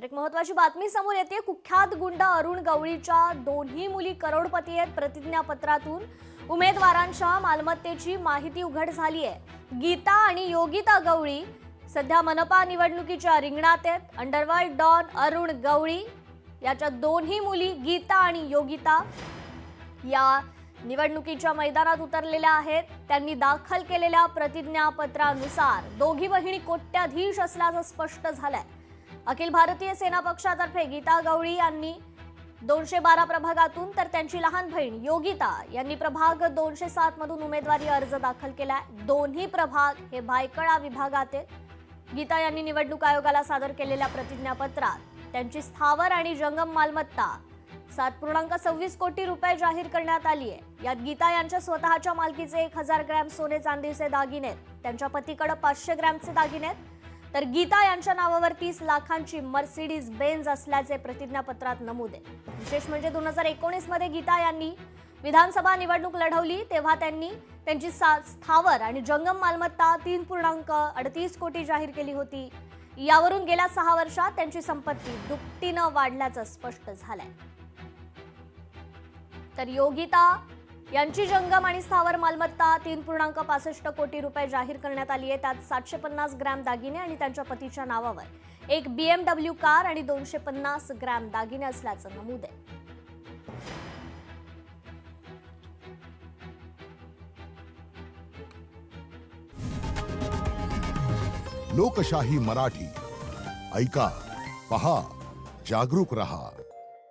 एक महत्त्वाची बातमी समोर येते। कुख्यात गुंड अरुण गवळीच्या दोन्ही मुली करोडपती आहेत। प्रतिज्ञापत्रातून उमेदवारांच्या मालमत्तेची माहिती उघड झाली आहे। गीता आणि योगिता गवळी सध्या मनपा निवडणुकीच्या रिंगणात आहेत। अंडरवर्ल्ड डॉन अरुण गवळी याच्या दोन्ही मुली गीता आणि योगिता या निवडणुकीच्या मैदानात उतरलेल्या आहेत। त्यांनी दाखल केलेल्या प्रतिज्ञापत्रानुसार दोघी बहिणी कोट्याधीश असल्याचं स्पष्ट झालंय। अखिल भारतीय सेना पक्षातर्फे गीता गवळी यांनी 212 प्रभागातून तर त्यांची लहान बहीण योगिता यांनी प्रभाग 207 मधून उमेदवारी अर्ज दाखल केलाय। दोन्ही प्रभाग हे भायखळा विभागात आहेत। गीता यांनी निवडणूक आयोगाला सादर केलेल्या प्रतिज्ञापत्रात त्यांची स्थावर आणि जंगम मालमत्ता 7.26 कोटी रुपये जाहीर करण्यात आली आहे। यात गीता यांच्या स्वतःच्या मालकीचे 1000 ग्रॅम सोने चांदीचे दागिने, त्यांच्या पतीकडे 500 ग्रॅमचे दागिने, तर गीता यांच्या नावावर 30 लाखांची मर्सिडीज बेंझ असल्याचे प्रतिज्ञापत्रात नमूद आहे। विशेष म्हणजे 2019 मध्ये गीता यांनी विधानसभा निवडणूक लढवली तेव्हा त्यांनी त्यांची स्थावर आणि जंगम मालमत्ता 3.38 कोटी जाहीर केली होती। यावरून गेल्या 6 वर्षात त्यांची संपत्ती दुपटीनं वाढल्याचं स्पष्ट झालंय। तर योगिता यांची जंगम आणि स्थावर मालमत्ता 3.65 कोटी रुपये जाहीर करण्यात आली आहे। त्यात 750 ग्रॅम दागिने आणि त्यांच्या पतीच्या नावावर एक BMW कार आणि 250 ग्रॅम दागिने असल्याचं नमूद आहे। लोकशाही मराठी ऐका, पहा, जागरूक रहा।